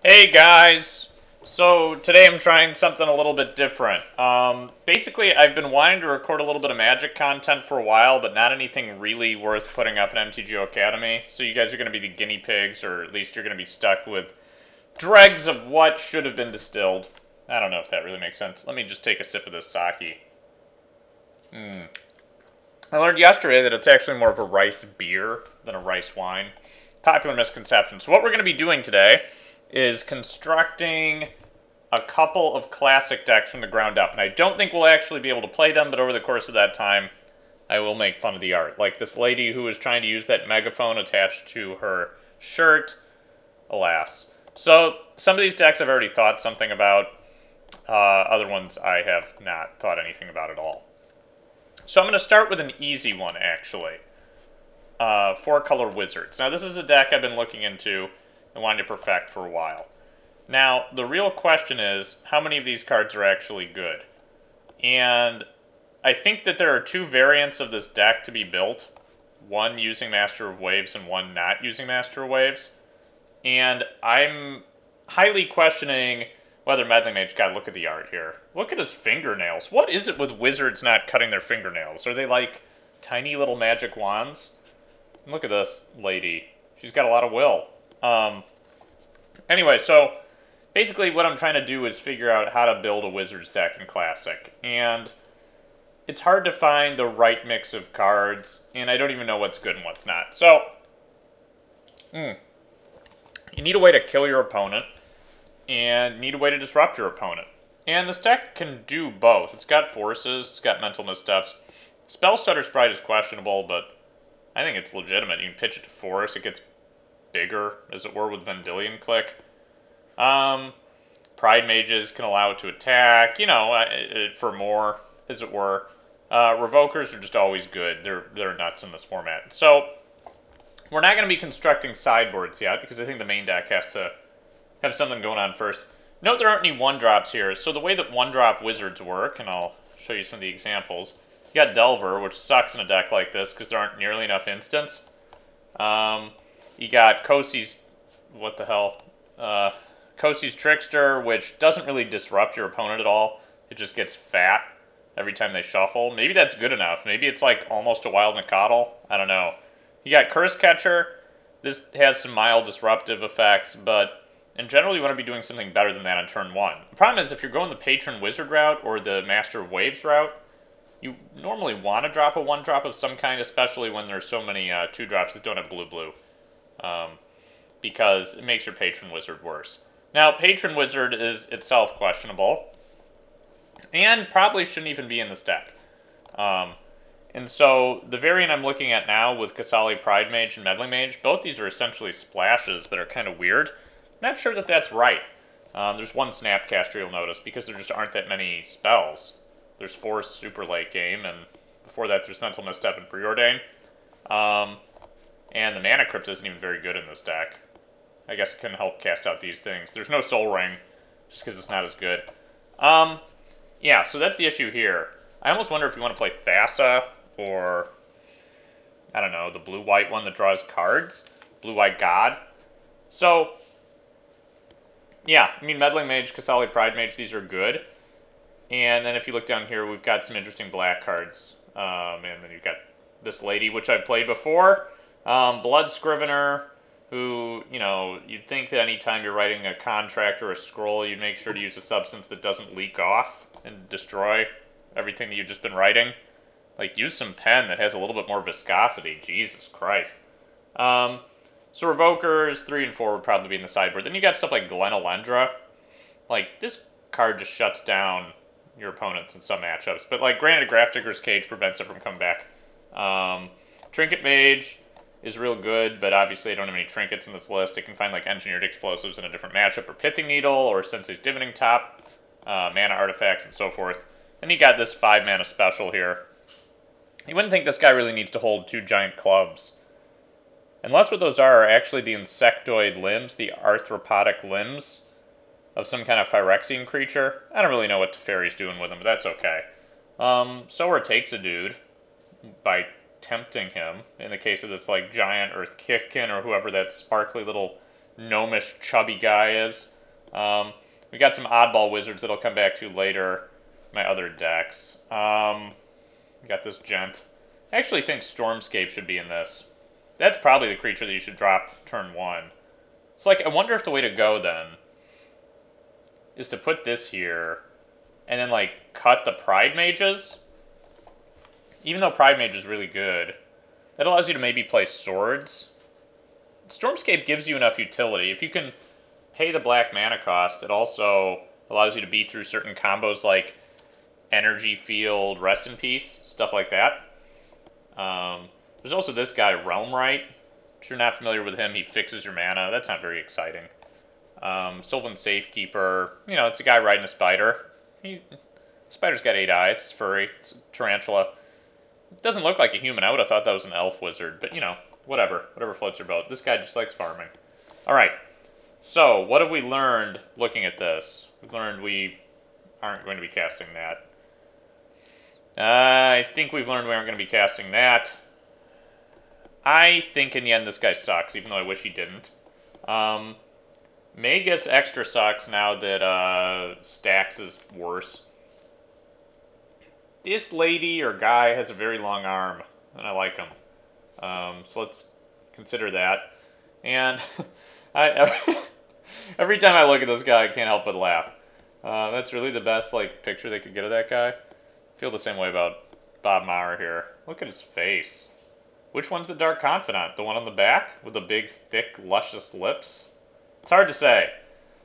Hey guys! So today I'm trying something a little bit different. Basically, I've been wanting to record a little bit of Magic content for a while, but not anything really worth putting up in MTGO Academy. So you guys are going to be the guinea pigs, or at least you're going to be stuck with dregs of what should have been distilled. I don't know if that really makes sense. Let me just take a sip of this sake. I learned yesterday that it's actually more of a rice beer than a rice wine. Popular misconception. So what we're going to be doing today is constructing a couple of classic decks from the ground up. And I don't think we'll actually be able to play them, but over the course of that time, I will make fun of the art. Like this lady who was trying to use that megaphone attached to her shirt. Alas. So some of these decks I've already thought something about. Other ones I have not thought anything about at all. So I'm going to start with an easy one, actually. Four-color Wizards. Now, this is a deck I've been looking into and wanting to perfect for a while. Now, the real question is, how many of these cards are actually good? And I think that there are two variants of this deck to be built. One using Master of Waves and one not using Master of Waves. And I'm highly questioning whether Meddling Mage, God, look at the art here. Look at his fingernails. What is it with wizards not cutting their fingernails? Are they like tiny little magic wands? Look at this lady. She's got a lot of will. Anyway, so basically what I'm trying to do is figure out how to build a Wizards deck in Classic. And it's hard to find the right mix of cards, and I don't even know what's good and what's not. So, you need a way to kill your opponent, and need a way to disrupt your opponent. And this deck can do both. It's got forces, it's got mental missteps. Spell Stutter Sprite is questionable, but I think it's legitimate. You can pitch it to force, it gets bigger, as it were, with Vendilion Click. Pride Mages can allow it to attack, you know, for more, as it were. Revokers are just always good. They're nuts in this format. So, we're not going to be constructing sideboards yet, because I think the main deck has to have something going on first. Note there aren't any 1-drops here. So the way that 1-drop Wizards work, and I'll show you some of the examples. You got Delver, which sucks in a deck like this because there aren't nearly enough instants. You got Kosi's, what the hell? Kosi's Trickster, which doesn't really disrupt your opponent at all. It just gets fat every time they shuffle. Maybe that's good enough. Maybe it's like almost a Wild Nacatl. I don't know. You got Curse Catcher. This has some mild disruptive effects, but in general, you want to be doing something better than that on turn 1. The problem is if you're going the Patron Wizard route or the Master of Waves route, you normally want to drop a 1-drop of some kind, especially when there's so many 2-drops that don't have blue-blue, because it makes your Patron Wizard worse. Now, Patron Wizard is itself questionable, and probably shouldn't even be in this deck. And so, the variant I'm looking at now with Kasali Pride Mage and Meddling Mage, both these are essentially splashes that are kind of weird. Not sure that that's right. There's one Snapcaster you'll notice, because there just aren't that many spells. There's Force super late game, and before that there's Mental Misstep and Preordain. And the Mana Crypt isn't even very good in this deck. I guess it can help cast out these things. There's no Soul Ring, just because it's not as good. Yeah, so that's the issue here. I almost wonder if you want to play Thassa, or, I don't know, the blue-white one that draws cards? Blue-white God? So, yeah, I mean, Meddling Mage, Kasali Pride Mage, these are good. And then if you look down here, we've got some interesting black cards. And then you've got this lady, which I've played before. Blood Scrivener, who, you know, you'd think that anytime you're writing a contract or a scroll, you'd make sure to use a substance that doesn't leak off and destroy everything that you've just been writing. Like, use some pen that has a little bit more viscosity. Jesus Christ. So Revokers, 3 and 4 would probably be in the sideboard. Then you got stuff like Glenalendra. Like, this card just shuts down your opponents in some matchups. But, like, granted, Grafdigger's Cage prevents it from coming back. Trinket Mage is real good, but obviously I don't have any trinkets in this list. It can find, like, Engineered Explosives in a different matchup, or Pithing Needle, or Sensei's Divining Top, mana artifacts, and so forth. Then you got this 5-mana special here. You wouldn't think this guy really needs to hold 2 giant clubs. Unless what those are actually the insectoid limbs, the arthropodic limbs of some kind of Phyrexian creature. I don't really know what Teferi's doing with them, but that's okay. Sower takes a dude by tempting him, in the case of this like giant Earth Kithkin or whoever that sparkly little gnomish, chubby guy is. We got some oddball wizards that I'll come back to later. My other decks. We got this gent. I actually think Stormscape should be in this. That's probably the creature that you should drop turn 1. It's like, I wonder if the way to go then is to put this here and then, like, cut the Pride Mages. Even though Pride Mage is really good, that allows you to maybe play Swords. Stormscape gives you enough utility. If you can pay the black mana cost, it also allows you to beat through certain combos like Energy Field, Rest in Peace, stuff like that. There's also this guy, Realmright. If you're not familiar with him, he fixes your mana. That's not very exciting. Sylvan Safekeeper, you know, it's a guy riding a spider. Spider's got 8 eyes, it's furry, it's a tarantula. It doesn't look like a human. I would have thought that was an elf wizard, but, you know, whatever floats your boat. This guy just likes farming. Alright, so what have we learned looking at this? We've learned we aren't going to be casting that. I think we've learned we aren't going to be casting that. I think in the end this guy sucks, even though I wish he didn't. Magus extra sucks now that Stax is worse. This lady or guy has a very long arm, and I like him. So let's consider that. And every time I look at this guy, I can't help but laugh. That's really the best picture they could get of that guy. I feel the same way about Bob Maurer here. Look at his face. Which one's the Dark Confidant? The one on the back with the big, thick, luscious lips? It's hard to say.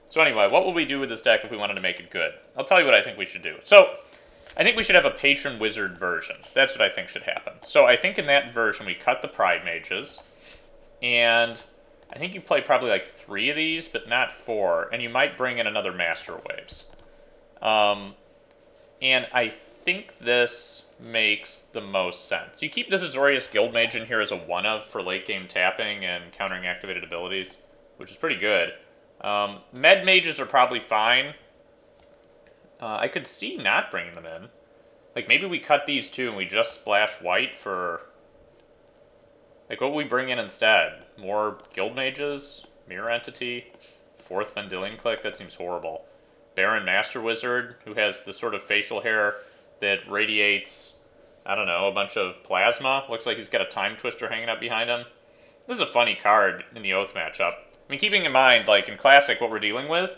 So anyway, what will we do with this deck if we wanted to make it good? I'll tell you what I think we should do. So, I think we should have a Patron Wizard version. That's what I think should happen. So I think in that version we cut the Pride Mages, and I think you play probably like 3 of these, but not 4, and you might bring in another Master Waves. And I think this makes the most sense. You keep this Azorius Guildmage in here as a 1-of for late-game tapping and countering activated abilities, which is pretty good. Med Mages are probably fine. I could see not bringing them in. Like, maybe we cut these 2 and we just splash white for... Like, what would we bring in instead? More Guild Mages? Mirror Entity? 4th Vendilion Click? That seems horrible. Baron Master Wizard, who has the sort of facial hair that radiates, I don't know, a bunch of plasma. Looks like he's got a Time Twister hanging up behind him. This is a funny card in the Oath matchup. I mean, keeping in mind, like, in Classic, what we're dealing with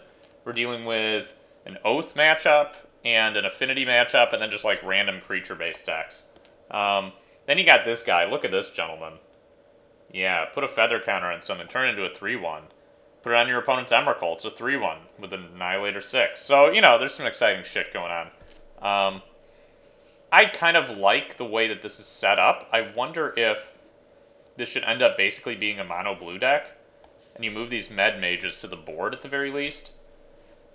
an Oath matchup and an Affinity matchup, and then just, like, random creature-based decks. Then you got this guy. Look at this gentleman. Yeah, put a Feather counter on something, turn it into a 3-1. Put it on your opponent's Emrakul. It's a 3-1 with an Annihilator 6. So, you know, there's some exciting shit going on. I kind of like the way that this is set up. I wonder if this should end up basically being a mono blue deck, and you move these Med Mages to the board at the very least,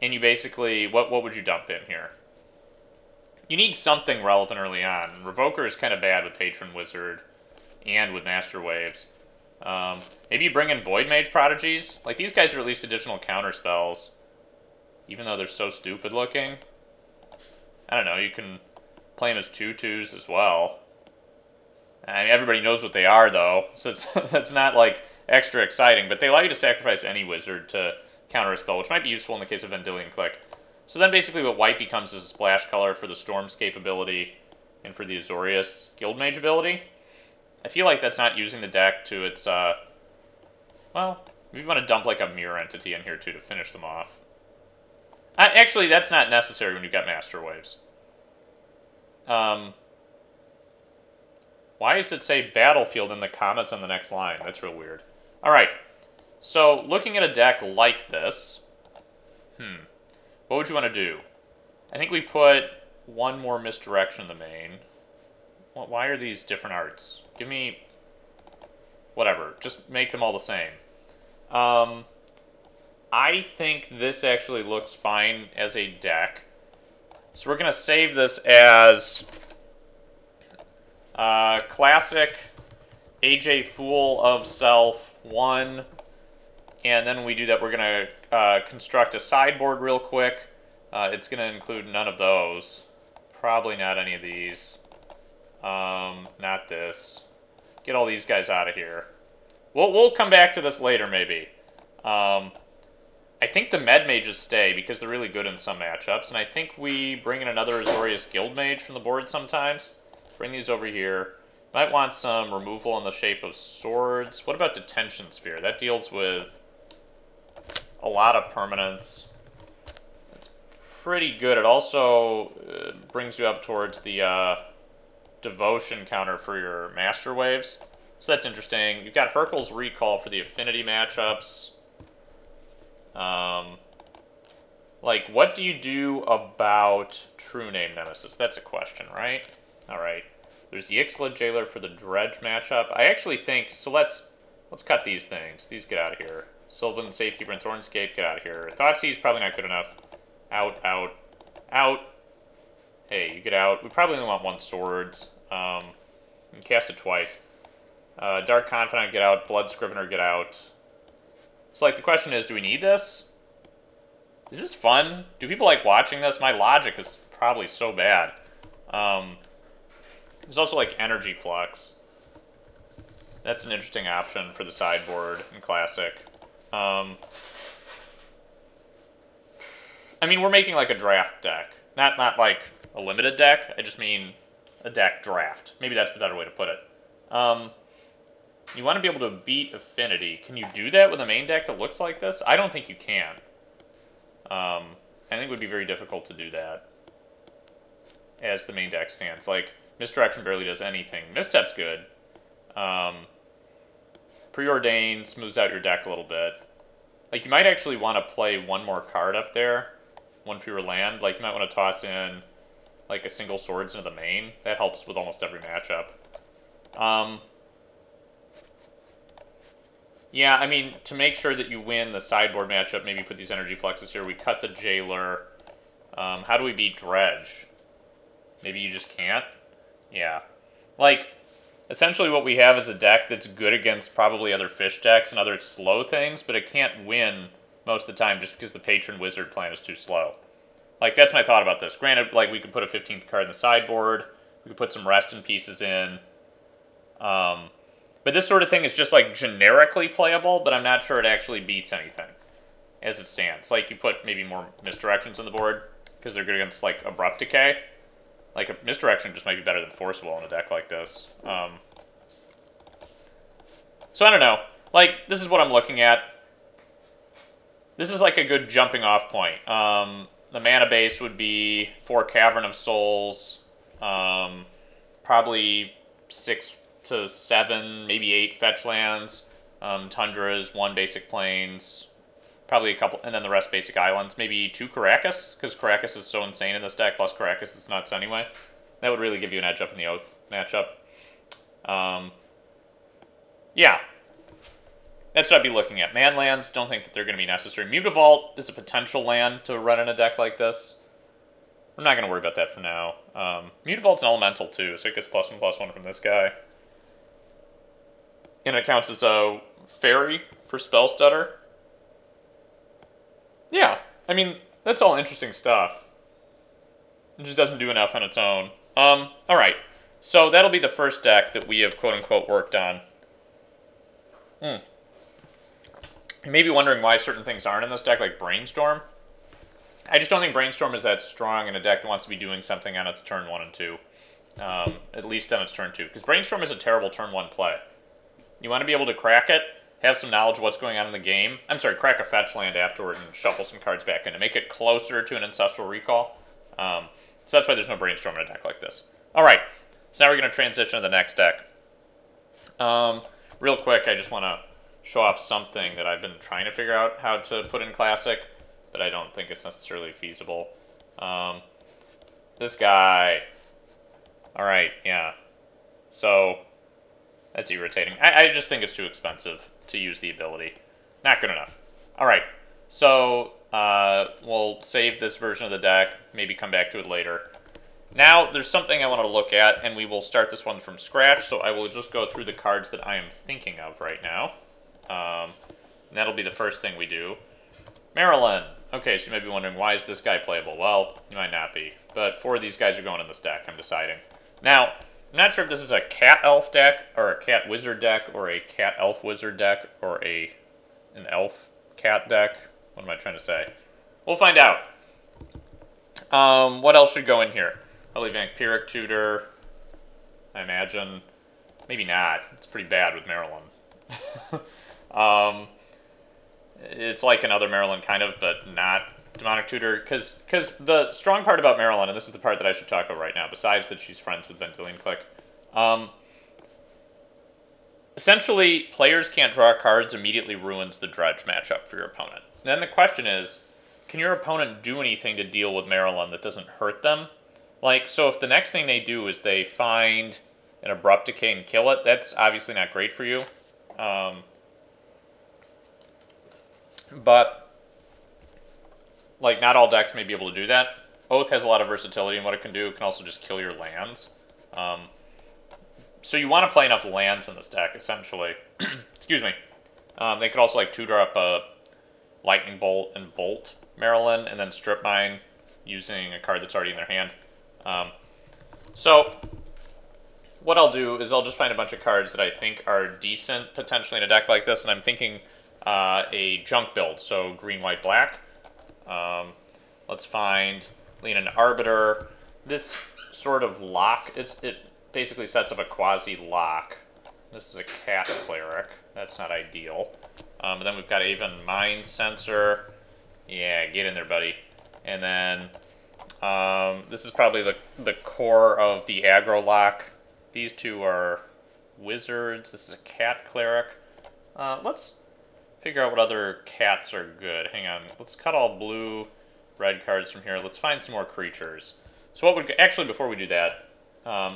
and you basically, what would you dump in here? You need something relevant early on. Revoker is kind of bad with Patron Wizard and with Master Waves. Maybe you bring in Void Mage Prodigies. Like, these guys are at least additional counter spells, even though they're so stupid looking. I don't know, you can play them as 2/2s as well. I mean, everybody knows what they are, though, so that's not, like, extra exciting, but they allow you to sacrifice any wizard to counter a spell, which might be useful in the case of Vendilion Click. So then basically what white becomes is a splash color for the Stormscape ability and for the Azorius Guildmage ability. I feel like that's not using the deck to its, well, maybe you want to dump, like, a Mirror Entity in here, too, to finish them off. Actually, that's not necessary when you've got Master Waves. Why does it say Battlefield in the commas on the next line? That's real weird. Alright, so looking at a deck like this, what would you want to do? I think we put one more Misdirection in the main. Why are these different arts? Give me... whatever, just make them all the same. I think this actually looks fine as a deck. So we're going to save this as Classic AJ Fool of Self 1. And then when we do that, we're going to construct a sideboard real quick. It's going to include none of those. Probably not any of these. Not this. Get all these guys out of here. We'll come back to this later, maybe. I think the Med Mages stay because they're really good in some matchups, and I think we bring in another Azorius Guild Mage from the board sometimes. Bring these over here. Might want some removal in the shape of swords. What about Detention Sphere? That deals with a lot of permanents. That's pretty good. It also brings you up towards the Devotion counter for your Master Waves. So that's interesting. You've got Hercule's Recall for the affinity matchups. Like, what do you do about True Name Nemesis? That's a question, right? Alright. There's the Ixalan Jailer for the Dredge matchup. I actually think, so let's cut these things. These get out of here. Sylvan, Safekeeper, and Thornscape, get out of here. Thoughtseize, probably not good enough. Out, out, out. Hey, you get out. We probably only want one Swords. And cast it twice. Dark Confidant, get out. Blood Scrivener, get out. So, like, the question is, do we need this? Is this fun? Do people like watching this? My logic is probably so bad. There's also, like, Energy Flux. That's an interesting option for the sideboard in Classic. I mean, we're making, like, a draft deck. Not like, a limited deck. I just mean a deck draft. Maybe that's the better way to put it. You want to be able to beat Affinity. Can you do that with a main deck that looks like this? I don't think you can. I think it would be very difficult to do that as the main deck stands. Like, Misdirection barely does anything. Misstep's good. Preordain smooths out your deck a little bit. Like, you might actually want to play one more card up there. One fewer land. Like, you might want to toss in, like, a single Swords into the main. That helps with almost every matchup. Yeah, I mean, to make sure that you win the sideboard matchup, maybe put these Energy Fluxes here. We cut the Jailer. How do we beat Dredge? Maybe you just can't? Yeah. Like, essentially what we have is a deck that's good against probably other fish decks and other slow things, but it can't win most of the time just because the Patron Wizard plan is too slow. Like, that's my thought about this. Granted, like, we could put a 15th card in the sideboard. We could put some Rest in Pieces in. But this sort of thing is just, like, generically playable, but I'm not sure it actually beats anything as it stands. Like, you put maybe more Misdirections on the board because they're good against, like, Abrupt Decay. Like, a Misdirection just might be better than Forcible in a deck like this. So I don't know. Like, this is what I'm looking at. This is, like, a good jumping off point. The mana base would be 4 Cavern of Souls, probably 6 to 7, maybe 8 fetch lands, Tundras, 1 basic plains, probably a couple, and then the rest basic islands. Maybe 2 Caracas, because Caracas is so insane in this deck, plus Caracas is nuts anyway. That would really give you an edge up in the Oath matchup. Yeah. That's what I'd be looking at. Man lands, don't think that they're going to be necessary. Mutavault is a potential land to run in a deck like this. I'm not going to worry about that for now. Mutavault's an elemental too, so it gets +1/+1 from this guy. And it counts as a fairy for Spell Stutter. Yeah, I mean, that's all interesting stuff. It just doesn't do enough on its own. Alright, so that'll be the first deck that we have quote-unquote worked on. You may be wondering why certain things aren't in this deck, like Brainstorm. I just don't think Brainstorm is that strong in a deck that wants to be doing something on its turn 1 and 2. At least on its turn 2. Because Brainstorm is a terrible turn 1 play. You want to be able to crack it, have some knowledge of what's going on in the game. I'm sorry, crack a fetch land afterward and shuffle some cards back in to make it closer to an Ancestral Recall. So that's why there's no Brainstorm in a deck like this. Alright, so now we're going to transition to the next deck. Real quick, I just want to show off something that I've been trying to figure out how to put in Classic, but I don't think it's necessarily feasible. This guy. Alright, yeah. So, that's irritating. I just think it's too expensive to use the ability. Not good enough. Alright, so we'll save this version of the deck, maybe come back to it later. Now, there's something I want to look at, and we will start this one from scratch, so I will just go through the cards that I am thinking of right now. And that'll be the first thing we do. Marilyn. Okay, so you might be wondering, why is this guy playable? Well, you might not be, but 4 of these guys are going in this deck, I'm deciding. Now, I'm not sure if this is a Cat Elf deck, or a Cat Wizard deck, or a Cat Elf Wizard deck, or an Elf cat deck. What am I trying to say? We'll find out. What else should go in here? Probably Vampiric Tutor. I imagine. Maybe not. It's pretty bad with Maryland. It's like another Maryland kind of, but not Demonic Tutor. Because the strong part about Maryland, and this is the part that I should talk about right now, besides that she's friends with Vendilion Click, essentially, players can't draw cards immediately ruins the Dredge matchup for your opponent. Then the question is, can your opponent do anything to deal with Maryland that doesn't hurt them? Like, so if the next thing they do is they find an Abrupt Decay and kill it, that's obviously not great for you. But, like, not all decks may be able to do that. Oath has a lot of versatility in what it can do. It can also just kill your lands. So you want to play enough lands in this deck, essentially. Excuse me. They could also, like, tutor up a Lightning Bolt and Bolt Maryland, and then Strip Mine using a card that's already in their hand. So what I'll do is I'll just find a bunch of cards that I think are decent, potentially, in a deck like this, and I'm thinking a junk build, so green, white, black. Let's find Leonin Arbiter. This sort of lock, it basically sets up a quasi-lock. This is a cat cleric. That's not ideal. But then we've got Avon Mind Sensor. Yeah, get in there, buddy. And then this is probably the core of the aggro lock. These two are wizards. This is a cat cleric. Let's figure out what other cats are good. Hang on. Let's cut all blue, red cards from here. Let's find some more creatures. So what would... Actually, before we do that,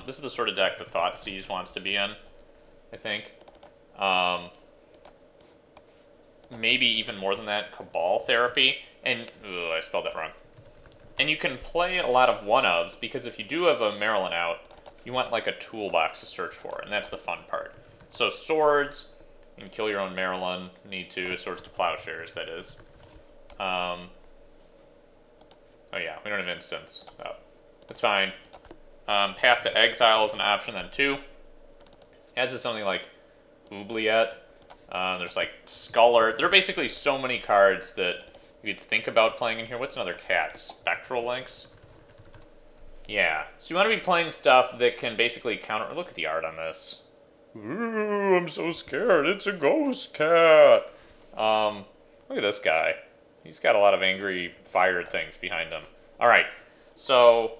this is the sort of deck that Thoughtseize wants to be in, I think. Maybe even more than that, Cabal Therapy. And, ugh, I spelled that wrong. And you can play a lot of one-ofs, because if you do have a Maryland out, you want like a toolbox to search for, and that's the fun part. So swords, you can kill your own Maryland, need to, swords to plowshares, that is. Oh yeah, we don't have instants. Oh, that's fine. Path to Exile is an option then too. As is something like Oubliette. There's like Sculler. There are basically so many cards that you could think about playing in here. What's another cat? Spectral Links? Yeah. So you want to be playing stuff that can basically counter... Look at the art on this. Ooh, I'm so scared. It's a ghost cat. Look at this guy. He's got a lot of angry fire things behind him. Alright. So,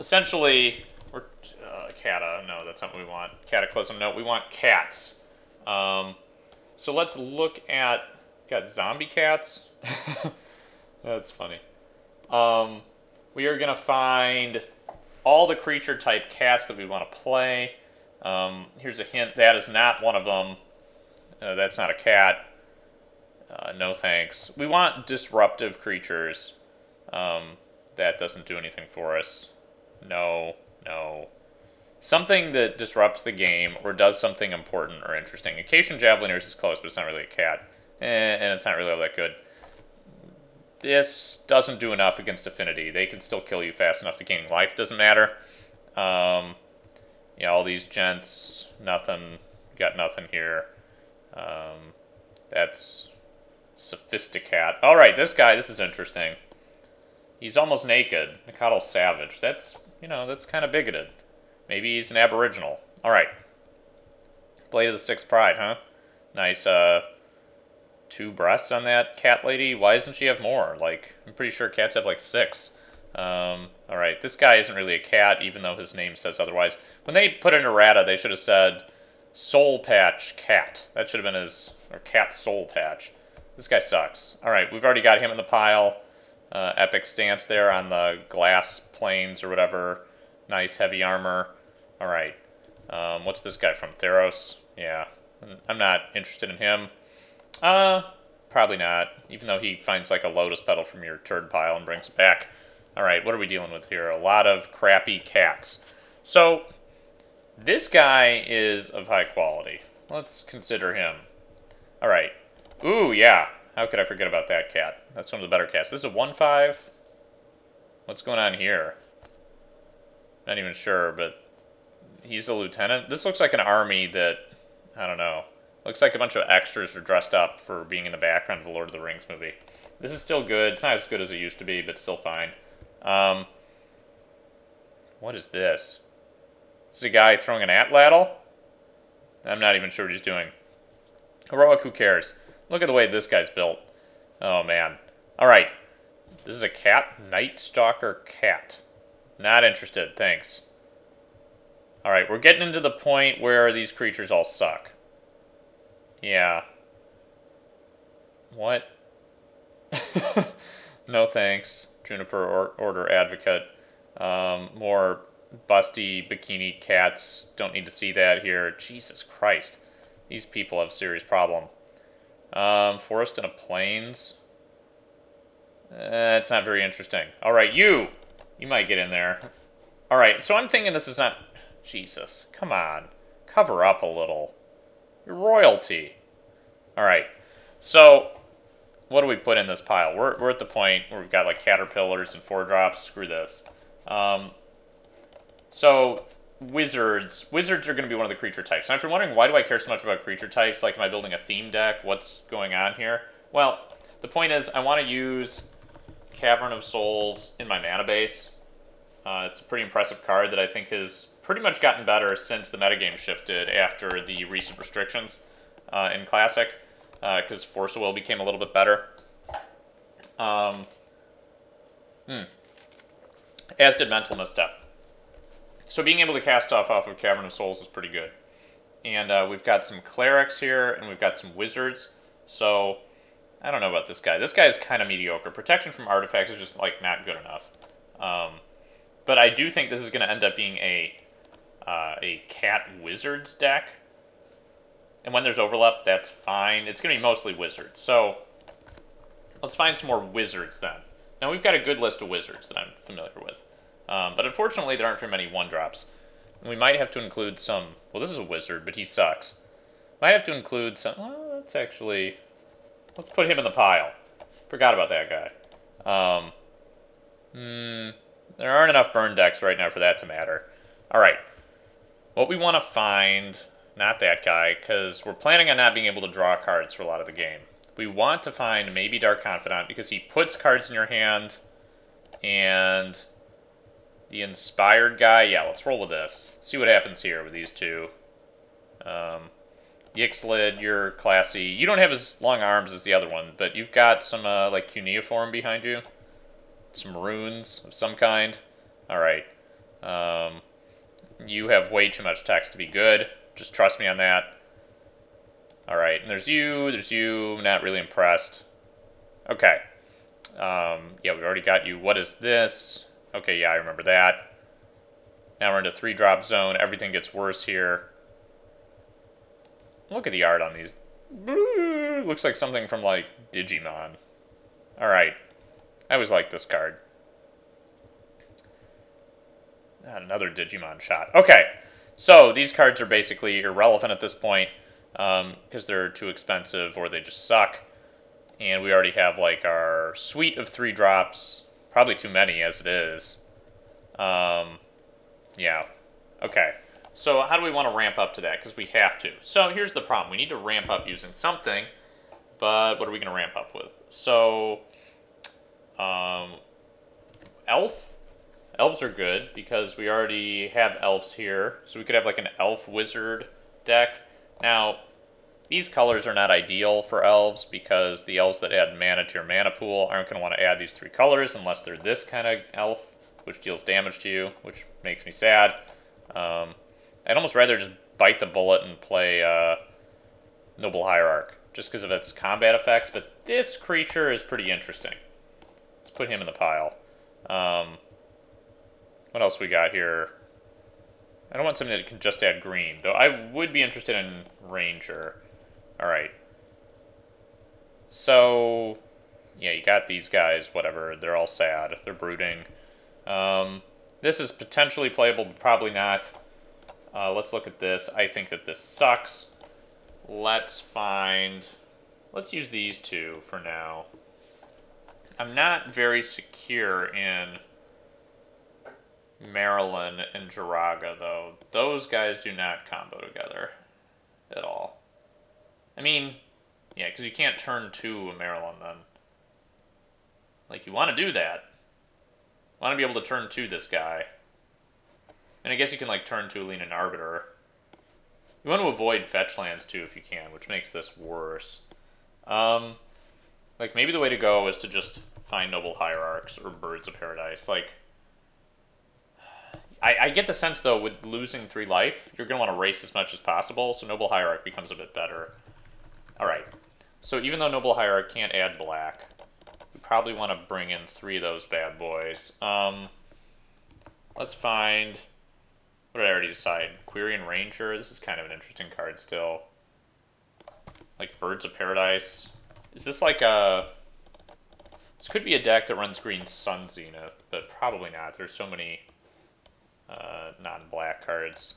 essentially, we're... Cata. No, that's not what we want. Cataclysm. No, we want cats. So let's look at... Got zombie cats? That's funny. We are going to find all the creature type cats that we want to play. Here's a hint. That is not one of them. That's not a cat. No thanks. We want disruptive creatures. That doesn't do anything for us. No, no. Something that disrupts the game or does something important or interesting. Acacian Javeliners is close, but it's not really a cat. And it's not really all that good. This doesn't do enough against Affinity. They can still kill you fast enough to gain life. Doesn't matter. Yeah, all these gents, nothing. Got nothing here. That's Sophisticat. Alright, this guy, this is interesting. He's almost naked. Mikado Savage. That's, you know, that's kind of bigoted. Maybe he's an aboriginal. Alright. Blade of the Sixth Pride, huh? Nice, 2 breasts on that cat lady. Why doesn't she have more? Like, I'm pretty sure cats have like 6. Alright, this guy isn't really a cat, even though his name says otherwise. When they put in errata, they should have said Soul Patch Cat. That should have been his, or Cat Soul Patch. This guy sucks. Alright, we've already got him in the pile. Epic stance there on the glass planes or whatever. Nice heavy armor. Alright. What's this guy from? Theros? Yeah. I'm not interested in him. Probably not. Even though he finds like a lotus petal from your turd pile and brings it back. Alright, what are we dealing with here? A lot of crappy cats. So, this guy is of high quality. Let's consider him. Alright. Ooh, yeah. How could I forget about that cat? That's one of the better cats. This is a 1/5. What's going on here? Not even sure, but he's a lieutenant. This looks like an army that, I don't know. Looks like a bunch of extras are dressed up for being in the background of the Lord of the Rings movie. This is still good. It's not as good as it used to be, but still fine. What is this? This is a guy throwing an atlatl? I'm not even sure what he's doing. Heroic, who cares? Look at the way this guy's built. Oh, man. Alright. This is a cat? Night Stalker cat. Not interested, thanks. Alright, we're getting into the point where these creatures all suck. Yeah. What? No thanks. Juniper Order Advocate. More busty bikini cats. Don't need to see that here. Jesus Christ. These people have a serious problem. Forest and a plains. It's not very interesting. Alright, you! You might get in there. Alright, so I'm thinking this is not... Jesus, come on. Cover up a little. You're royalty. Alright, so... what do we put in this pile? We're at the point where we've got like caterpillars and 4-drops. Screw this. So, wizards. Wizards are going to be one of the creature types. Now, if you're wondering why do I care so much about creature types, like am I building a theme deck? What's going on here? Well, the point is I want to use Cavern of Souls in my mana base. It's a pretty impressive card that I think has pretty much gotten better since the metagame shifted after the recent restrictions in Classic, because Force of Will became a little bit better. As did Mental Misstep. So being able to cast off of Cavern of Souls is pretty good. And we've got some clerics here, and we've got some wizards. So, I don't know about this guy. This guy is kind of mediocre. Protection from artifacts is just, like, not good enough. But I do think this is going to end up being a cat wizards deck. And when there's overlap, that's fine. It's going to be mostly wizards. So, let's find some more wizards then. Now, we've got a good list of wizards that I'm familiar with. But unfortunately, there aren't very many 1-drops. And we might have to include some... well, this is a wizard, but he sucks. Might have to include some... well, let's actually... let's put him in the pile. Forgot about that guy. There aren't enough burn decks right now for that to matter. Alright. What we want to find... not that guy, because we're planning on not being able to draw cards for a lot of the game. We want to find maybe Dark Confidant, because he puts cards in your hand, and... the Inspired guy, yeah, let's roll with this. See what happens here with these two. Yixlid, you're classy. You don't have as long arms as the other one, but you've got some, like, cuneiform behind you. Some runes of some kind. Alright. You have way too much text to be good. Just trust me on that. Alright, and there's you, not really impressed. Okay. Yeah, we've already got you. What is this? Okay, yeah, I remember that. Now we're into 3-drop zone. Everything gets worse here. Look at the art on these. Looks like something from, like, Digimon. Alright. I always liked this card. Another Digimon shot. Okay. So, these cards are basically irrelevant at this point, because they're too expensive or they just suck. And we already have, like, our suite of 3-drops. Probably too many as it is. Yeah. Okay. So how do we want to ramp up to that? Because we have to. So here's the problem. We need to ramp up using something, but what are we going to ramp up with? So, elf? Elves are good because we already have elves here. So we could have like an elf wizard deck. Now, these colors are not ideal for elves because the elves that add mana to your mana pool aren't going to want to add these 3 colors unless they're this kind of elf, which deals damage to you, which makes me sad. I'd almost rather just bite the bullet and play Noble Hierarch, just because of its combat effects, but this creature is pretty interesting. Let's put him in the pile. What else we got here? I don't want something that can just add green, though I would be interested in Ranger. Alright. So, yeah, you got these guys, whatever. They're all sad. They're brooding. This is potentially playable, but probably not. Let's look at this. I think that this sucks. Let's use these two for now. I'm not very secure in Marilyn and Jiraga, though. Those guys do not combo together at all. I mean, yeah, because you can't turn 2 a Maryland then. Like, you want to do that. You want to be able to turn 2 this guy. And I guess you can, like, turn 2 Lean an Arbiter. You want to avoid fetch lands, too, if you can, which makes this worse. Like, maybe the way to go is to just find Noble Hierarchs or Birds of Paradise. Like, I get the sense, though, with losing 3 life, you're going to want to race as much as possible, so Noble Hierarch becomes a bit better. Alright, so even though Noble Hierarch can't add black, we probably want to bring in 3 of those bad boys. Let's find... What did I already decide? Quirion Ranger, this is kind of an interesting card still. Like, Birds of Paradise. Is this like a... This could be a deck that runs green Sun Zenith, but probably not. There's so many non-black cards.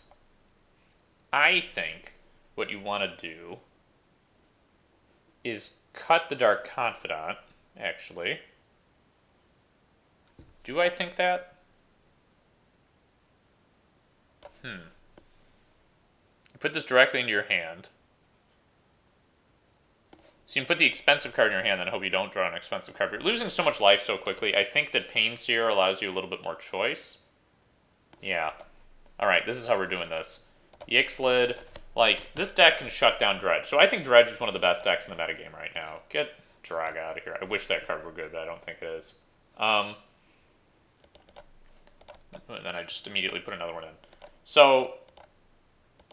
I think what you want to do is cut the Dark Confidant, actually. Do I think that? Put this directly into your hand. So you can put the expensive card in your hand and hope you don't draw an expensive card. You're losing so much life so quickly. I think that Pain Seer allows you a little bit more choice. Yeah. Alright, this is how we're doing this. Yixlid. Like, this deck can shut down Dredge. So I think Dredge is one of the best decks in the metagame right now. Get Drag out of here. I wish that card were good, but I don't think it is. And then I just immediately put another one in. So,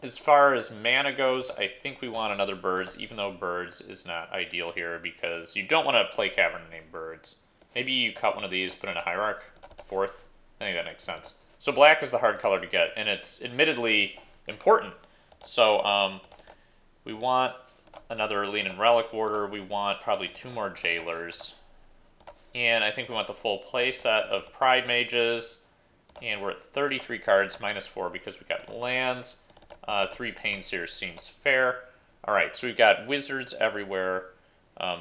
as far as mana goes, I think we want another Birds, even though Birds is not ideal here, because you don't want to play Cavern named Birds. Maybe you cut one of these, put in a Hierarch, 4th. I think that makes sense. So black is the hard color to get, and it's admittedly important. So, we want another Lean and Relic Warder. We want probably 2 more Jailers. And I think we want the full play set of Pride Mages. And we're at 33 cards, -4 because we got lands. 3 Pain Seers seems fair. Alright, so we've got wizards everywhere.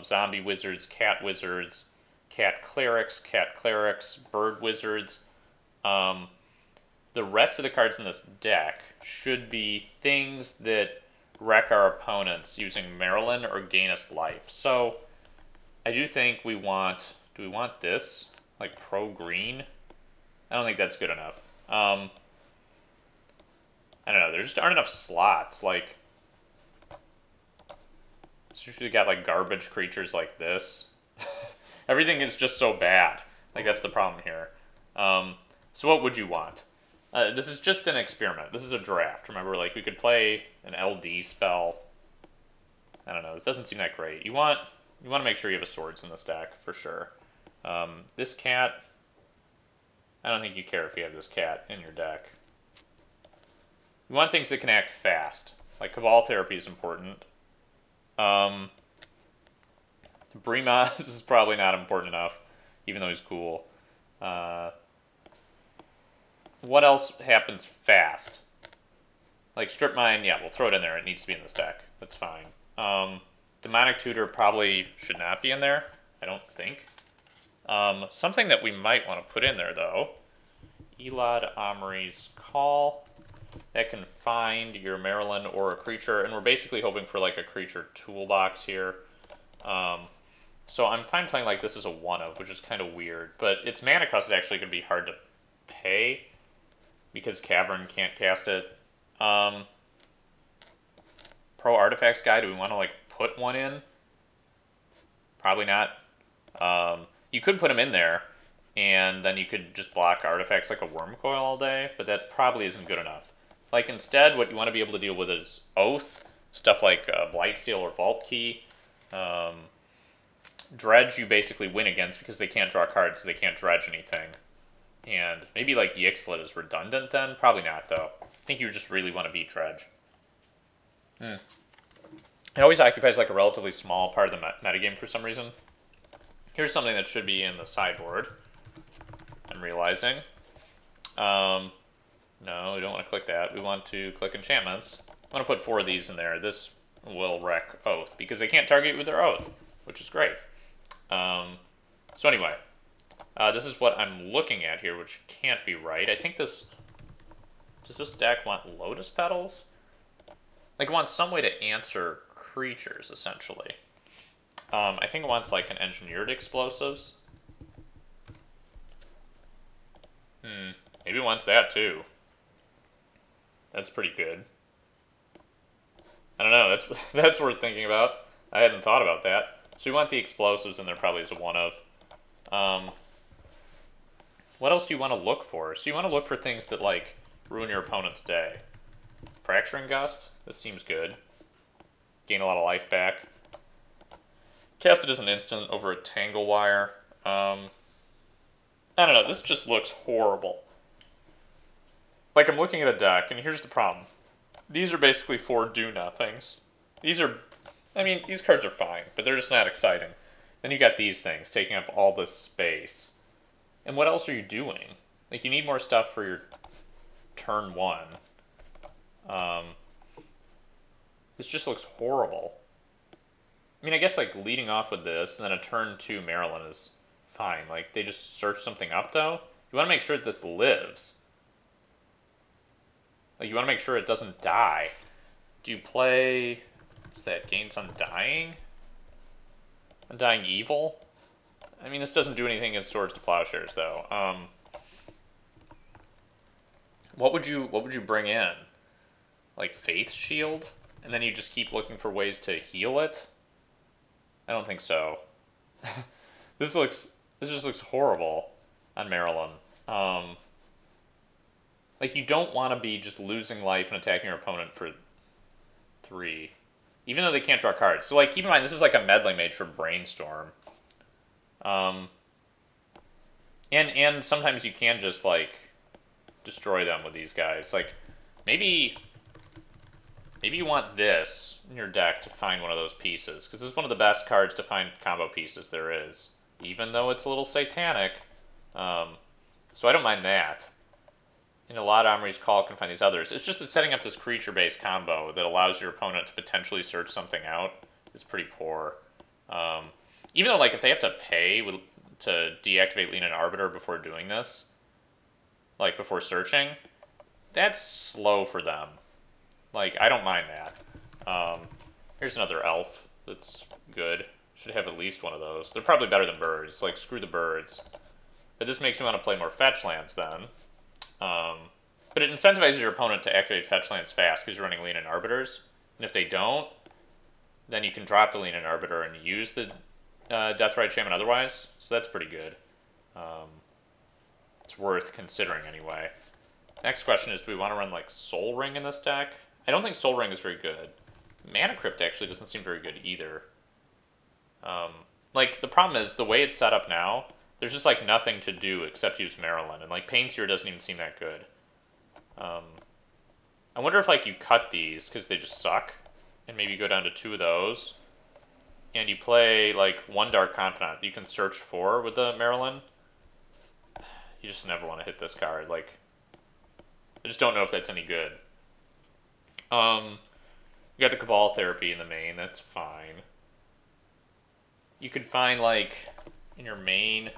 Zombie wizards, cat clerics, bird wizards. The rest of the cards in this deck should be things that wreck our opponents using Marilyn or gain us life. So, I do think we want... Do we want this? Like pro-green? I don't think that's good enough. I don't know, there just aren't enough slots. Like, it's usually got like garbage creatures like this. Everything is just so bad. Like, that's the problem here. So what would you want? This is just an experiment. This is a draft. Remember, like, we could play an LD spell. I don't know, it doesn't seem that great. You want to make sure you have a swords in this deck, for sure. This cat... I don't think you care if you have this cat in your deck. You want things that can act fast. Like, Cabal Therapy is important. Brimas is probably not important enough, even though he's cool. What else happens fast? Like, Strip Mine, yeah, we'll throw it in there. It needs to be in this deck. That's fine. Demonic Tutor probably should not be in there, I don't think. Something that we might want to put in there, though. Elad Omri's Call. That can find your Marilyn or a creature, and we're basically hoping for, like, a creature toolbox here. So I'm fine playing like this as a 1-of, which is kind of weird. But its mana cost is actually going to be hard to pay, because Cavern can't cast it. Pro Artifacts guy, do we want to, like, put one in? Probably not. You could put him in there, and then you could just block artifacts like a Worm Coil all day, but that probably isn't good enough. Like, instead, what you want to be able to deal with is Oath, stuff like Blightsteel or Vault Key. Dredge you basically win against because they can't draw cards, so they can't dredge anything. And maybe, like, Yixlid is redundant then? Probably not, though. I think you just really want to beat Dredge. It always occupies, like, a relatively small part of the metagame for some reason. Here's something that should be in the sideboard. I'm realizing. No, we don't want to click that. We want to click enchantments. I want to put 4 of these in there. This will wreck Oath, because they can't target you with their Oath, which is great. So anyway, this is what I'm looking at here, which can't be right. I think this... Does this deck want Lotus Petals? Like, it wants some way to answer creatures, essentially. I think it wants, like, an engineered explosives. Maybe it wants that, too. That's pretty good. I don't know, that's worth thinking about. I hadn't thought about that. So we want the explosives, and there probably is a one of. What else do you want to look for? So you want to look for things that, like, ruin your opponent's day. Fracturing Gust? This seems good. Gain a lot of life back. Cast it as an instant over a Tangle Wire. I don't know, this just looks horrible. Like, I'm looking at a deck, and here's the problem. These are basically 4 do-nothings. These are... I mean, these cards are fine, but they're just not exciting. Then you got these things, taking up all this space. And what else are you doing? Like, you need more stuff for your turn 1. This just looks horrible. I mean, I guess, like, leading off with this, and then a turn 2 Maryland is fine. Like, they just search something up, though. You want to make sure that this lives. Like, you want to make sure it doesn't die. Do you play... What's that? Gains Undying? Undying Evil? I mean, this doesn't do anything against Swords to Plowshares, though. What would you bring in? Like Faith Shield? And then you just keep looking for ways to heal it? I don't think so. This just looks horrible on Maryland. Like, you don't want to be just losing life and attacking your opponent for 3. Even though they can't draw cards. So, like, keep in mind, this is like a Meddling Mage for Brainstorm. And sometimes you can just, like, destroy them with these guys. Like, maybe you want this in your deck to find one of those pieces. Because this is one of the best cards to find combo pieces there is. Even though it's a little satanic. So I don't mind that. In a lot of Omri's Call can find these others. It's just that setting up this creature-based combo that allows your opponent to potentially search something out is pretty poor. Even though, like, if they have to pay to deactivate Lean and Arbiter before doing this, like, before searching, that's slow for them. Like, I don't mind that. Here's another elf that's good. Should have at least one of those. They're probably better than birds. Like, screw the birds. But this makes you want to play more fetch lands, then. But it incentivizes your opponent to activate fetch lands fast because you're running Lean and Arbiters. And if they don't, then you can drop the Lean and Arbiter and use the Deathrite Shaman otherwise. So that's pretty good. It's worth considering anyway. Next question is, do we want to run, like, Soul Ring in this deck? I don't think Soul Ring is very good. Mana Crypt actually doesn't seem very good either. Like, the problem is, the way it's set up now, there's just, like, nothing to do except use Maryland. And, like, Pain Seer doesn't even seem that good. I wonder if, like, you cut these, because they just suck. And maybe you go down to 2 of those. And you play, like, 1 Dark Confidant that you can search for with the Maryland. You just never want to hit this card. Like, I just don't know if that's any good. You got the Cabal Therapy in the main. That's fine. You could find, like, in your main,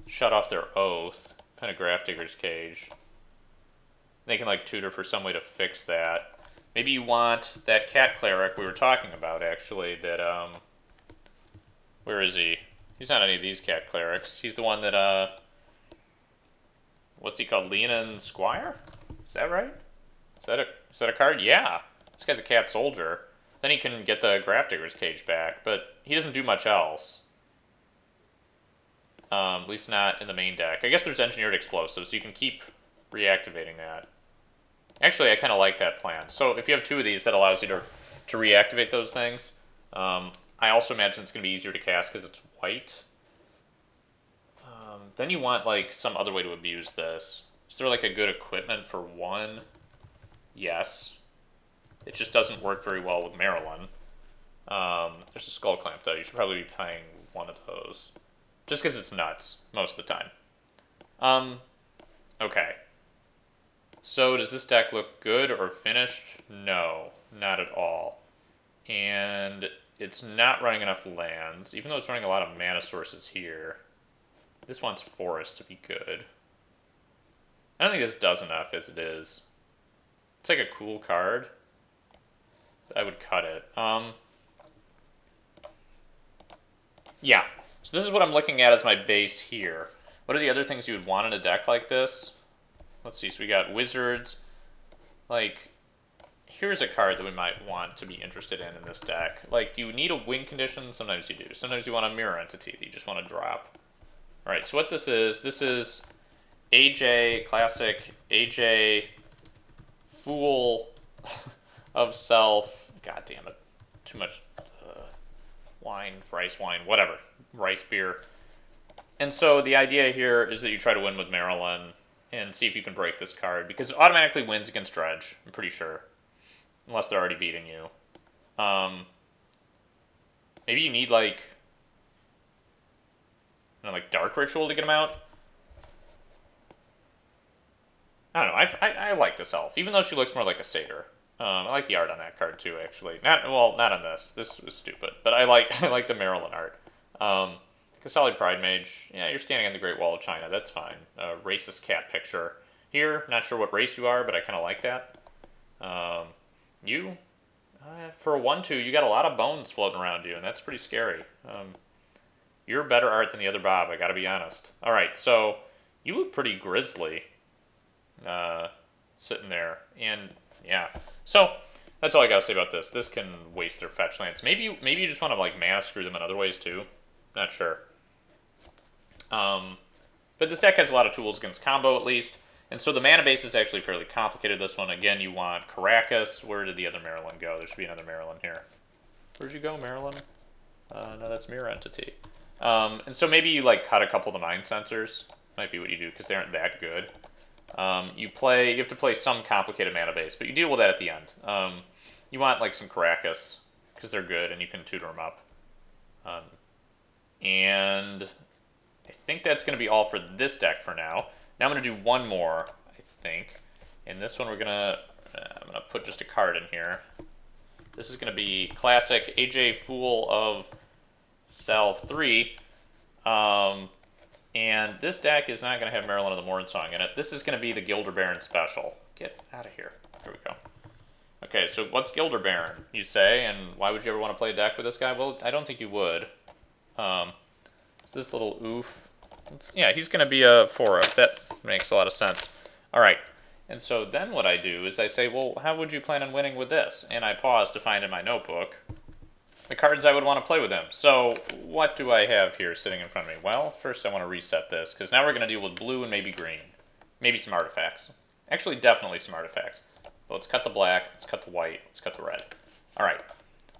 shut off their Oath, kind of Grafdigger's Cage. They can, like, tutor for some way to fix that. Maybe you want that Cat Cleric we were talking about, actually, that, where is he? He's not any of these Cat Clerics. He's the one that, what's he called? Leonin Squire? Is that right? Is that a card? Yeah. This guy's a Cat Soldier. Then he can get the Grafdigger's Cage back, but he doesn't do much else. At least not in the main deck. I guess there's Engineered Explosives, so you can keep reactivating that. Actually, I kind of like that plan. So if you have 2 of these, that allows you to reactivate those things. I also imagine it's going to be easier to cast because it's white. Then you want, like, some other way to abuse this. Is there, like, a good equipment for 1? Yes. It just doesn't work very well with Maryland. There's a Skull Clamp, though. You should probably be playing 1 of those. Just because it's nuts, most of the time. Okay. So, does this deck look good or finished? No, not at all. And it's not running enough lands, even though it's running a lot of mana sources here. This wants Forest to be good. I don't think this does enough as it is. It's like a cool card. I would cut it. Yeah. So this is what I'm looking at as my base here. What are the other things you would want in a deck like this? Let's see. So we got wizards. Like, here's a card that we might want to be interested in this deck. Like, do you need a win condition? Sometimes you do. Sometimes you want a mirror entity that you just want to drop. All right. So what this is AJ classic AJ Fool of Self. God damn it. Too much wine, rice wine, whatever. Rice beer. And so the idea here is that you try to win with Marilyn and see if you can break this card, because it automatically wins against Dredge, I'm pretty sure. Unless they're already beating you. Maybe you need, like, you know, like Dark Ritual to get him out. I don't know, I like this elf, even though she looks more like a satyr. I like the art on that card too, actually. Not on this. This is stupid, but I like the Maryland art. Kasali Pride Mage. Yeah, you're standing on the Great Wall of China. That's fine. Racist cat picture here. Not sure what race you are, but I kind of like that. For a 1/2, you got a lot of bones floating around you, and that's pretty scary. You're better art than the other Bob. I got to be honest. All right, so you look pretty grisly, sitting there, and yeah. So that's all I gotta say about this. This can waste their fetch lands. Maybe you just want to like mana screw them in other ways too. Not sure. But this deck has a lot of tools against combo at least, and so the mana base is actually fairly complicated. This one again, you want Caracas. Where did the other Maryland go? There should be another Maryland here. Where'd you go, Maryland? No, that's Mirror Entity. And so maybe you like cut a couple of the Mind Sensors. Might be what you do because they aren't that good. You have to play some complicated mana base, but you deal with that at the end. You want like some Caracas, because they're good, and you can tutor them up. And I think that's going to be all for this deck for now. Now I'm going to do one more, I think. And this one I'm going to put just a card in here. This is going to be classic AJ Fool of Self 3. And this deck is not going to have Marilyn of the Mornsong in it. This is going to be the Gilder Baron special. Get out of here. Here we go. Okay, so what's Gilder Baron, you say? And why would you ever want to play a deck with this guy? Well, I don't think you would. This little oof. Yeah, he's going to be a 4-up. That makes a lot of sense. All right. And so then what I do is I say, well, how would you plan on winning with this? And I pause to find in my notebook the cards I would want to play with him. So what do I have here sitting in front of me? Well, first I want to reset this, because now we're going to deal with blue and maybe green. Maybe some artifacts. Actually, definitely some artifacts. But let's cut the black, let's cut the white, let's cut the red. All right.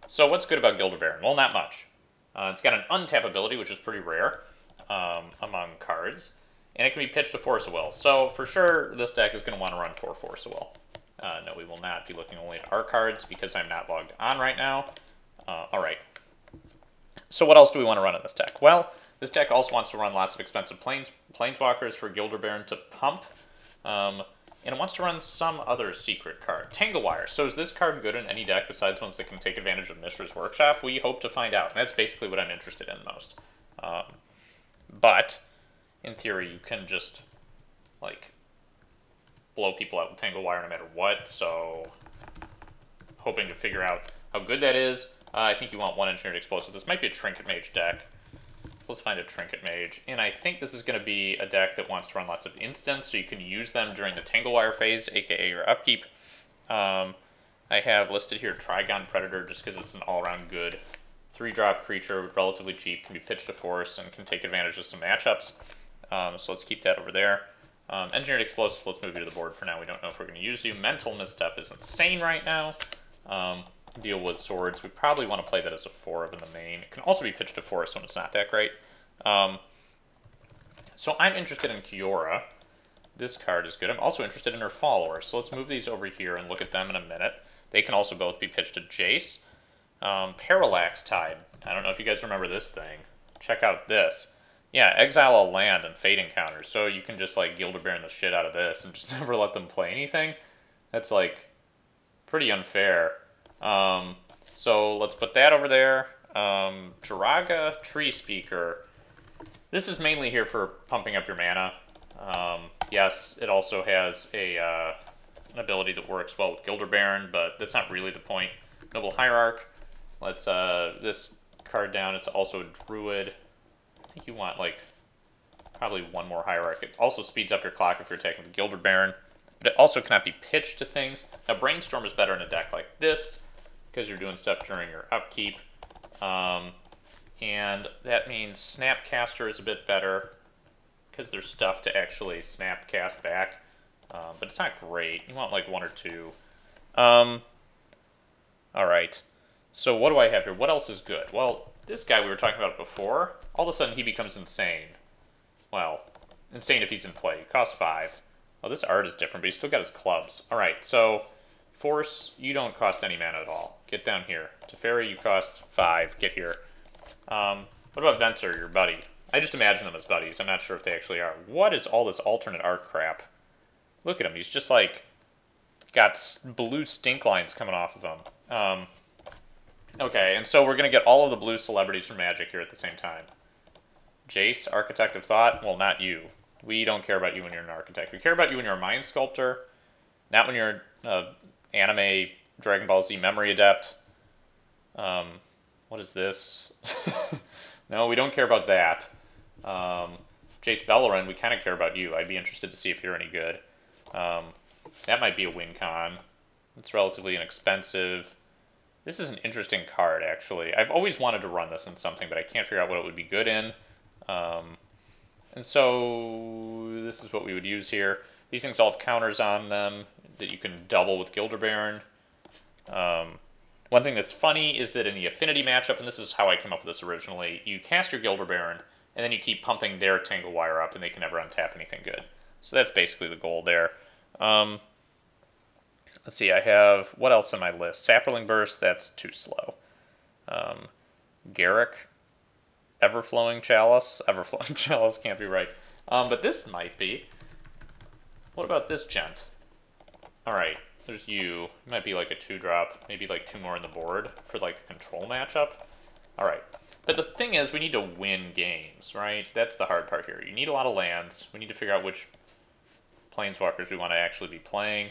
So what's good about Gilder Baron? Well, not much. It's got an untap ability, which is pretty rare among cards. And it can be pitched to Force of Will. So for sure, this deck is going to want to run 4 Force of Will. No, we will not be looking only at our cards, because I'm not logged on right now. All right. So what else do we want to run in this deck? Well, this deck also wants to run lots of expensive Planeswalkers for Gilder Baron to pump. And it wants to run some other secret card. Tanglewire. So is this card good in any deck besides ones that can take advantage of Mishra's Workshop? We hope to find out. And that's basically what I'm interested in most. But, in theory, you can just, like, blow people out with Tanglewire no matter what. So, hoping to figure out how good that is. I think you want 1 Engineered Explosive. This might be a Trinket Mage deck. Let's find a Trinket Mage. And I think this is going to be a deck that wants to run lots of instants, so you can use them during the Tanglewire phase, aka your upkeep. I have listed here Trigon Predator, just because it's an all-around good 3-drop creature, relatively cheap, can be pitched to Force, and can take advantage of some matchups. So let's keep that over there. Engineered Explosive, let's move you to the board for now. We don't know if we're going to use you. Mental Misstep is insane right now. Deal with Swords. We probably want to play that as a 4-up in the main. It can also be pitched to Force when it's not that great. So I'm interested in Kiora. This card is good. I'm also interested in her followers. So let's move these over here and look at them in a minute. They can also both be pitched to Jace. Parallax Tide. I don't know if you guys remember this thing. Check out this. Yeah, exile a land and fate encounters. So you can just like Gilder Baron the shit out of this and just never let them play anything. That's like pretty unfair. So let's put that over there. Jiraga Tree Speaker. This is mainly here for pumping up your mana. Yes, it also has an ability that works well with Gilder Baron, but that's not really the point. Noble Hierarch. Let's this card down. It's also a Druid. I think you want like probably one more Hierarch. It also speeds up your clock if you're taking the Gilded Baron, but it also cannot be pitched to things. Now Brainstorm is better in a deck like this because you're doing stuff during your upkeep, and that means Snapcaster is a bit better because there's stuff to actually Snapcast back, but it's not great. You want like one or two. All right. So what do I have here? What else is good? Well, this guy we were talking about before, all of a sudden he becomes insane. Well, insane if he's in play. He costs 5. Oh, this art is different, but he's still got his clubs. All right, so Force, you don't cost any mana at all. Get down here. Teferi, you cost 5. Get here. What about Venser, your buddy? I just imagine them as buddies. I'm not sure if they actually are. What is all this alternate art crap? Look at him. He's just like got blue stink lines coming off of him. Okay, and so we're going to get all of the blue celebrities from Magic here at the same time. Jace, Architect of Thought. Well, not you. We don't care about you when you're an Architect. We care about you when you're a Mind Sculptor, not when you're an anime Dragon Ball Z Memory Adept. What is this? No, we don't care about that. Jace Beleren, we kind of care about you. I'd be interested to see if you're any good. That might be a win con. It's relatively inexpensive. This is an interesting card, actually. I've always wanted to run this in something, but I can't figure out what it would be good in. And so this is what we would use here. These things all have counters on them that you can double with Gilder Baron. One thing that's funny is that in the Affinity matchup, and this is how I came up with this originally, you cast your Gilder Baron, and then you keep pumping their Tangle Wire up, and they can never untap anything good. So that's basically the goal there. Let's see, I have, what else on my list? Saproling Burst, that's too slow. Garrick, Everflowing Chalice. Everflowing Chalice can't be right. But this might be. What about this gent? Alright, there's you. It might be like a 2-drop, maybe like 2 more on the board for like the control matchup. Alright, but the thing is, we need to win games, right? That's the hard part here. You need a lot of lands. We need to figure out which Planeswalkers we want to actually be playing.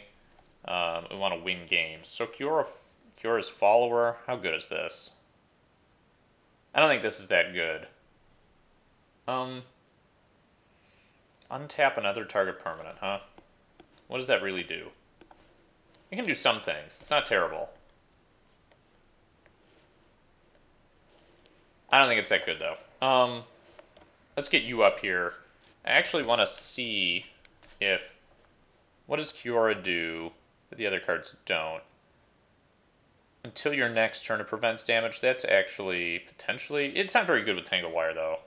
We want to win games. So Cura's Follower, how good is this? I don't think this is that good. Untap another target permanent, huh? What does that really do? It can do some things. It's not terrible. I don't think it's that good, though. Let's get you up here. I actually want to see if... What does Kiora do that the other cards don't? Until your next turn, it prevents damage. That's actually, potentially... It's not very good with Tangle Wire, though.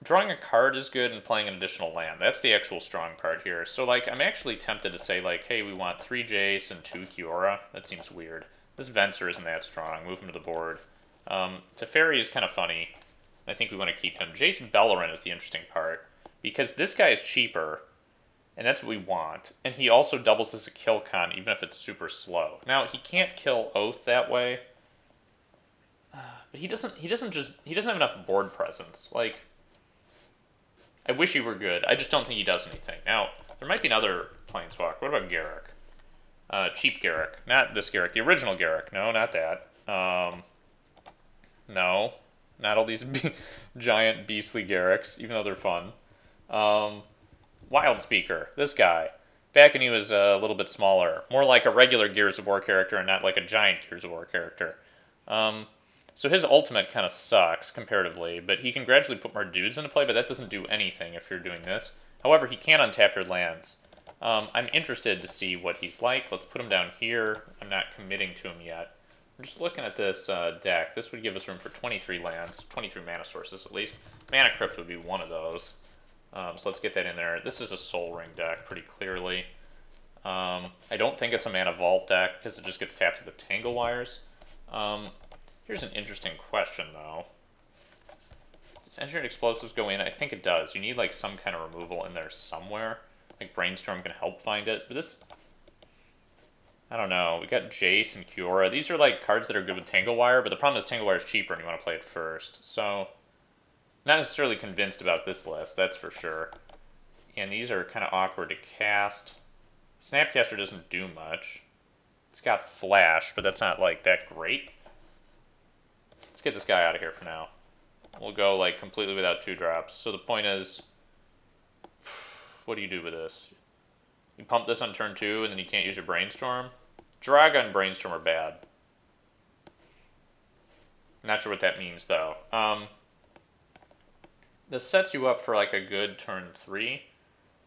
Drawing a card is good and playing an additional land. That's the actual strong part here. So, like, I'm actually tempted to say, like, hey, we want 3 Jace and 2 Kiora. That seems weird. This Venser isn't that strong. Move him to the board. Teferi is kind of funny. I think we want to keep him. Jace Beleren is the interesting part. Because this guy is cheaper, and that's what we want. And he also doubles as a kill con, even if it's super slow. Now, he can't kill Oath that way. But he doesn't have enough board presence. Like, I wish he were good. I just don't think he does anything. Now, there might be another Planeswalker. What about Garrick? Cheap Garrick. Not this Garrick. The original Garrick. No, not that. No. Not all these giant beastly Garricks, even though they're fun. Wild Speaker. This guy. Back when he was a little bit smaller. More like a regular Gears of War character and not like a giant Gears of War character. So his ultimate kind of sucks, comparatively, but he can gradually put more dudes into play, but that doesn't do anything if you're doing this. However, he can untap your lands. I'm interested to see what he's like. Let's put him down here. I'm not committing to him yet. I'm just looking at this deck. This would give us room for 23 lands, 23 mana sources at least. Mana Crypt would be one of those. So let's get that in there. This is a Soul Ring deck, pretty clearly. I don't think it's a Mana Vault deck, because it just gets tapped to the Tangle Wires. Here's an interesting question, though. Does Engineered Explosives go in? I think it does. You need, like, some kind of removal in there somewhere. Like, Brainstorm can help find it. But this... I don't know. We got Jace and Kiora. These are, like, cards that are good with Tangle Wire, but the problem is Tangle Wire is cheaper and you want to play it first. So, not necessarily convinced about this list, that's for sure. And these are kind of awkward to cast. Snapcaster doesn't do much. It's got flash, but that's not like that great. Let's get this guy out of here for now. We'll go like completely without 2-drops. So the point is, what do you do with this? You pump this on turn 2 and then you can't use your Brainstorm? Draga and Brainstorm are bad. Not sure what that means though. This sets you up for like a good turn 3,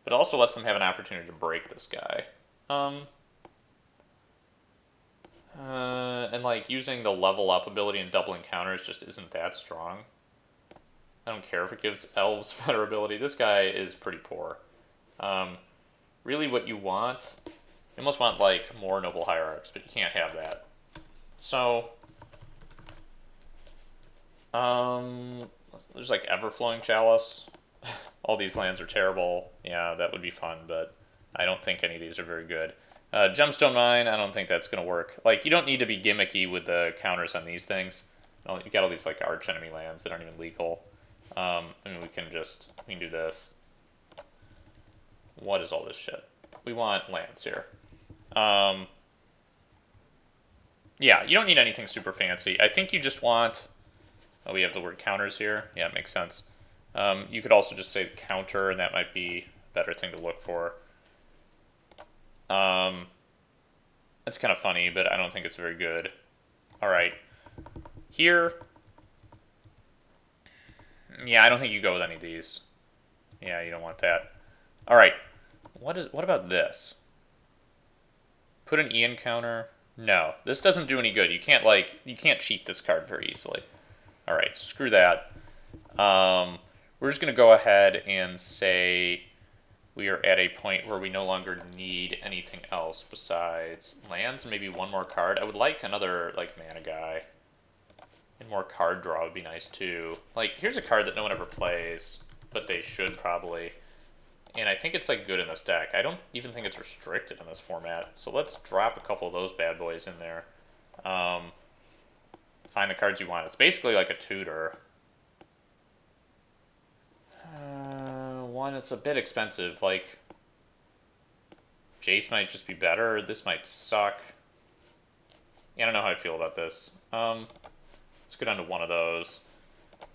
but also lets them have an opportunity to break this guy. And like using the level up ability and doubling counters just isn't that strong. I don't care if it gives elves better ability. This guy is pretty poor. Really what you want, you almost want like more noble hierarchs, but you can't have that. So, there's like Everflowing Chalice. All these lands are terrible. Yeah, that would be fun, but I don't think any of these are very good. Gemstone Mine, I don't think that's going to work. Like, you don't need to be gimmicky with the counters on these things. You got all these, like, arch enemy lands that aren't even legal. I mean, we can do this. What is all this shit? We want lands here. Yeah, you don't need anything super fancy. I think you just want... Oh, we have the word counters here. Yeah, it makes sense. You could also just say counter, and that might be a better thing to look for. It's kind of funny, but I don't think it's very good. Alright. Here. Yeah, I don't think you go with any of these. Yeah, you don't want that. Alright. What about this? Put an Ian counter? No. This doesn't do any good. You can't cheat this card very easily. Alright, so screw that. We're just going to go ahead and say we are at a point where we no longer need anything else besides lands, maybe one more card. I would like another like mana guy. And more card draw would be nice too. Like, here's a card that no one ever plays, but they should probably. And I think it's like good in this deck. I don't even think it's restricted in this format. So let's drop a couple of those bad boys in there. Find the cards you want. It's basically like a tutor. One, it's a bit expensive. Like, Jace might just be better. This might suck. Yeah, I don't know how I feel about this. Let's go down to one of those.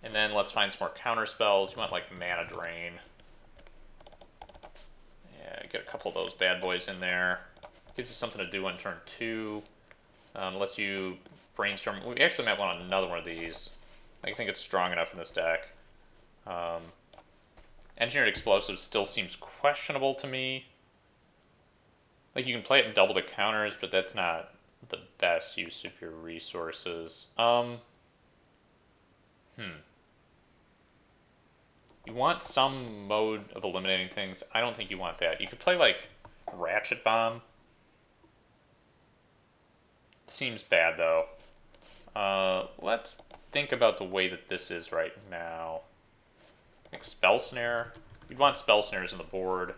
And then let's find some more counter spells. You want, like, Mana Drain. Yeah, get a couple of those bad boys in there. Gives you something to do on turn 2. Lets you brainstorm. We actually might want another one of these. I think it's strong enough in this deck. Engineered Explosives still seems questionable to me. Like, you can play it in double the counters, but that's not the best use of your resources. You want some mode of eliminating things. I don't think you want that. You could play, like, Ratchet Bomb. Seems bad, though. Let's think about the way that this is right now. Like Spell Snare. You'd want Spell Snares in the board.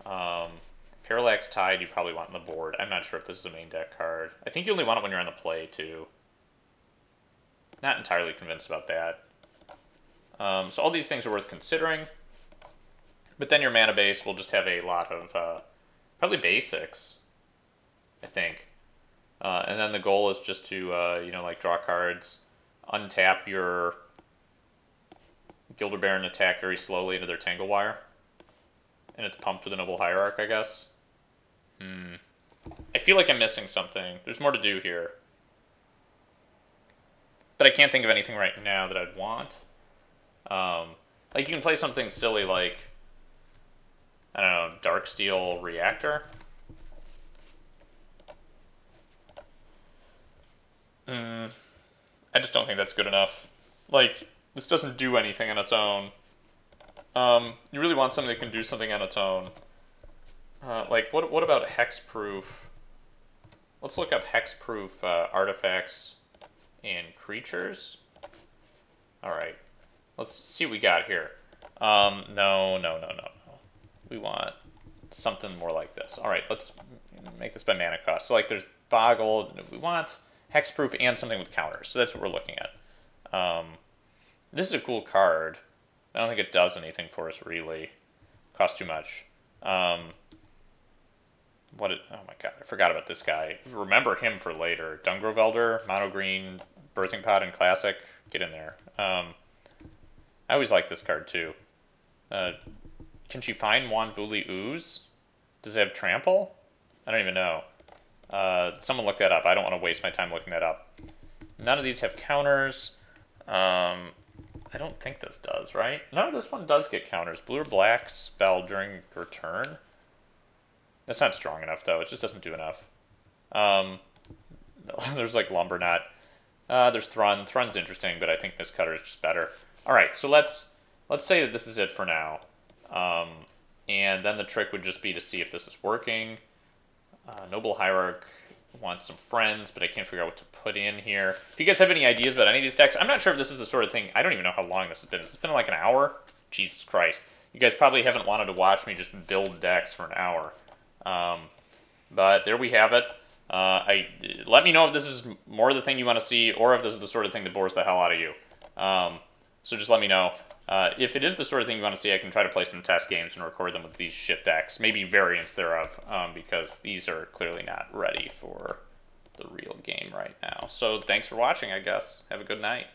Parallax Tide you probably want in the board. I'm not sure if this is a main deck card. I think you only want it when you're on the play, too. Not entirely convinced about that. So all these things are worth considering. But then your mana base will just have a lot of, probably basics, I think. And then the goal is just to, you know, like draw cards, untap your Gilder Baron attack very slowly into their Tangle Wire. And it's pumped with a Noble Hierarch, I guess. I feel like I'm missing something. There's more to do here. But I can't think of anything right now that I'd want. Like, you can play something silly like, I don't know, Darksteel Reactor. I just don't think that's good enough. Like, this doesn't do anything on its own. You really want something that can do something on its own. Like, what about hexproof? Let's look up hexproof artifacts and creatures. Alright. Let's see what we got here. No. We want something more like this. Alright, let's make this by mana cost. So, like, there's Boggle. We want hexproof and something with counters. So that's what we're looking at. This is a cool card. I don't think it does anything for us, really. Costs too much. Oh my god, I forgot about this guy. Remember him for later. Dungrove Elder, Mono Green, Birthing Pod, and Classic. Get in there. I always like this card too. Can she find Wanvuli Ooze? Does it have Trample? I don't even know. Someone look that up. I don't want to waste my time looking that up. None of these have counters. I don't think this does, right? No, this one does get counters. Blue or black spell during return. That's not strong enough, though. It just doesn't do enough. There's like Lumberknot. There's Thrun. Thrun's interesting, but I think Mistcutter is just better. All right, so let's say that this is it for now. And then the trick would just be to see if this is working. Noble Hierarch wants some friends, but I can't figure out what to put in here. If you guys have any ideas about any of these decks, I'm not sure if this is the sort of thing. I don't even know how long this has been. Has it been like an hour? Jesus Christ. You guys probably haven't wanted to watch me just build decks for an hour. But there we have it. Let me know if this is more the thing you want to see, or if this is the sort of thing that bores the hell out of you. So just let me know. If it is the sort of thing you want to see, I can try to play some test games and record them with these shit decks. Maybe variants thereof, because these are clearly not ready for the real game right now. So thanks for watching, I guess. Have a good night.